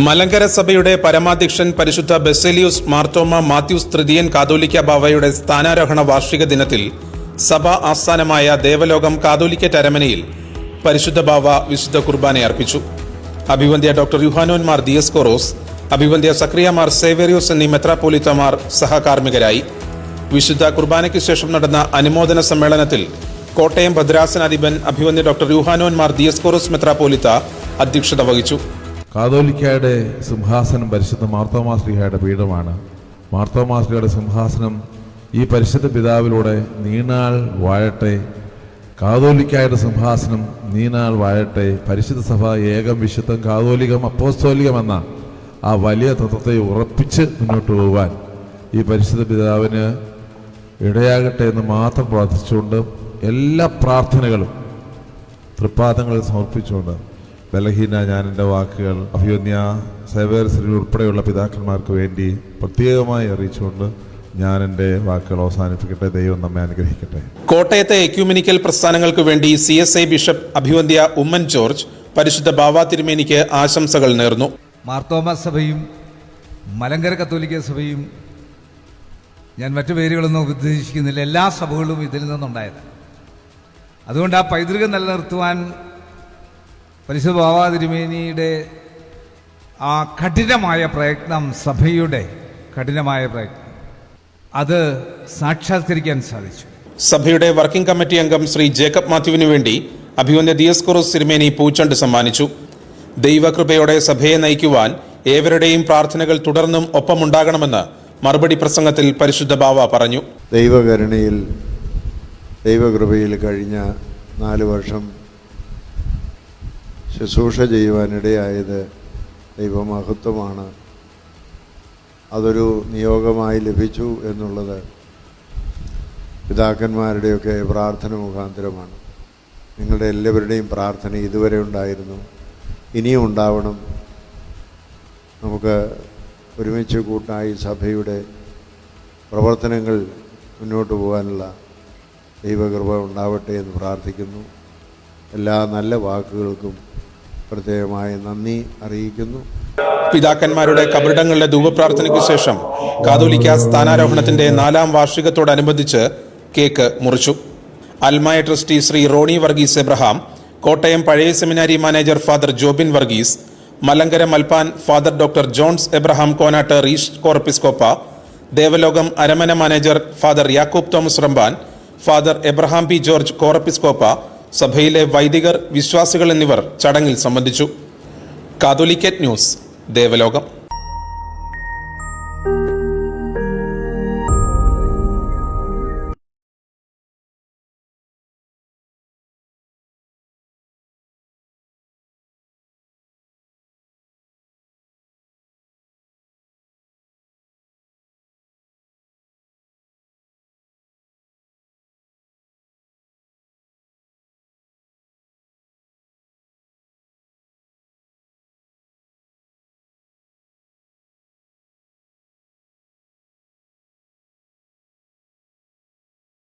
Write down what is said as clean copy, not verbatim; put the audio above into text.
മലങ്കര സഭയുടെ പരമാധ്യക്ഷൻ പരിശുദ്ധ ബെസേലിയൂസ് മാർത്തോമ മാത്യൂസ് തൃതീയൻ കാതോലിക്ക ബാവയുടെ സ്ഥാനാരോഹണ വാർഷിക ദിനത്തിൽ സഭാ ആസ്ഥാനമായ ദേവലോകം കാതോലിക്കറ്റ് അരമനയിൽ പരിശുദ്ധ ബാവ വിശുദ്ധ കുർബാന അർപ്പിച്ചു. അഭിവന്ദ്യ ഡോക്ടർ യുഹാനോൻ മാർ ദിയസ്കോറോസ്, അഭിവന്ദ്യ സക്രിയ മാർ സേവേറിയോസ് എന്നീ മെത്രാപ്പോലിത്തമാർ സഹകാർമ്മികരായി. വിശുദ്ധ കുർബാനയ്ക്ക് ശേഷം നടന്ന അനുമോദന സമ്മേളനത്തിൽ കോട്ടയം ഭദ്രാസനാധിപൻ അഭിവന്ദ്യ ഡോക്ടർ യുഹാനോൻ മാർ ദിയസ്കോറോസ് മെത്രാപ്പോലിത്ത അധ്യക്ഷത വഹിച്ചു. കാതോലിക്കയുടെ സിംഹാസനം പരിശുദ്ധ മാർത്തോമാ ശ്ലീഹയുടെ പീഠമാണ്. മാർത്തോമാ ശ്ലീഹയുടെ സിംഹാസനം ഈ പരിശുദ്ധ പിതാവിലൂടെ നീണാൾ വാഴട്ടെ. കാതോലിക്കയുടെ സിംഹാസനം നീണാൾ വാഴട്ടെ. പരിശുദ്ധ സഭ ഏകം, വിശുദ്ധം, കാതോലികം, അപ്പോസ്തോലികം എന്ന ആ വലിയ തത്വത്തെ ഉറപ്പിച്ച് മുന്നോട്ട് പോകാൻ ഈ പരിശുദ്ധ പിതാവിന് ഇടയാകട്ടെ എന്ന് മാത്രം പ്രാർത്ഥിച്ചുകൊണ്ട് എല്ലാ പ്രാർത്ഥനകളും തൃപ്പാദങ്ങളിൽ സമർപ്പിച്ചുകൊണ്ട് ബലഹീന ഞാൻ എൻ്റെ വാക്കുകൾ അഭിവന്യ സേവേറിയസ് ഉൾപ്പെടെയുള്ള പിതാക്കന്മാർക്ക് വേണ്ടി പ്രത്യേകമായി അറിയിച്ചുകൊണ്ട് ഞാൻ എൻ്റെ വാക്കുകൾ അവസാനിപ്പിക്കട്ടെ. ദൈവം നമ്മെ അനുഗ്രഹിക്കട്ടെ. കോട്ടയത്തെ എക്യൂമെനിക്കൽ പ്രസ്ഥാനങ്ങൾക്ക് വേണ്ടി CSI ബിഷപ്പ് അഭിവന്ദ്യ ഉമ്മൻ ജോർജ് പരിശുദ്ധ ബാവ തിരുമേനിക്ക് ആശംസകൾ നേർന്നു. മാർത്തോമാ സഭയും മലങ്കര കത്തോലിക്ക സഭയും, ഞാൻ മറ്റു പേരുകളൊന്നും ഉദ്ദേശിക്കുന്നില്ല, എല്ലാ സഭകളും ഇതിൽ നിന്നുണ്ടായത്. അതുകൊണ്ട് ആ പൈതൃകം നിലനിർത്തുവാൻ പരിശുദ്ധ ബാവ തിരുമേനിയുടെ ആ കഠിനമായ പ്രയത്നം, സഭയുടെ കഠിനമായ പ്രയത്നം, അത് സാക്ഷാത്കരിക്കാൻ സാധിച്ചു. സഭയുടെ വർക്കിംഗ് കമ്മിറ്റി അംഗം ശ്രീ ജേക്കബ് മാത്യുവിനു വേണ്ടി അഭിവന്ദ്യ ദിയസ്കോറോസ് തിരുമേനി പൂച്ചണ്ട് സമ്മാനിച്ചു. ദൈവകൃപയോടെ സഭയെ നയിക്കുവാൻ ഏവരുടെയും പ്രാർത്ഥനകൾ തുടർന്നും ഒപ്പമുണ്ടാകണമെന്ന് മറുപടി പ്രസംഗത്തിൽ പരിശുദ്ധ ബാവ പറഞ്ഞു. ദൈവകരുണയിൽ, ദൈവകൃപയിൽ കഴിഞ്ഞ 4 വർഷം ശുശ്രൂഷ ചെയ്യുവാനിടയായത് ദൈവമഹത്വമാണ്. അതൊരു നിയോഗമായി ലഭിച്ചു എന്നുള്ളത് പിതാക്കന്മാരുടെയൊക്കെ പ്രാർത്ഥന മുഖാന്തരമാണ്. നിങ്ങളുടെ എല്ലാവരുടെയും പ്രാർത്ഥന ഇതുവരെ ഉണ്ടായിരുന്നു, ഇനിയും ഉണ്ടാവണം. നമുക്ക് ഒരുമിച്ച് കൂട്ടായി സഭയുടെ പ്രവർത്തനങ്ങൾ മുന്നോട്ട് പോകാനുള്ള ദൈവകൃപ ഉണ്ടാവട്ടെ എന്ന് പ്രാർത്ഥിക്കുന്നു. എല്ലാ നല്ല വാക്കുകൾക്കും പ്രത്യേകമായി നന്ദി അറിയിക്കുന്നു. പിതാക്കന്മാരുടെ കബറിടങ്ങളിലെ ധൂപപ്രാർത്ഥനയ്ക്ക് ശേഷം കാതോലിക്ക സ്ഥാനാരോഹണത്തിന്റെ 4ാം വാർഷികത്തോടനുബന്ധിച്ച് കേക്ക് മുറിച്ചു. അൽമായ ട്രസ്റ്റി ശ്രീ റോണി വർഗീസ് എബ്രഹാം, കോട്ടയം പഴയ seminary manager father Jobin Varghese, Malankara Malpan father doctor Johns Abraham Konat റീഷ് കോർപ്പിസ്കോപ്പ, ദേവലോകം അരമന manager father Yakoob Thomas Ramban, father Abraham P George കോർപ്പിസ്കോപ്പ, സഭയിലെ വൈദികർ, വിശ്വാസികൾ എന്നിവർ ചടങ്ങിൽ സംബന്ധിച്ചു. Catholicate news, Devalokam.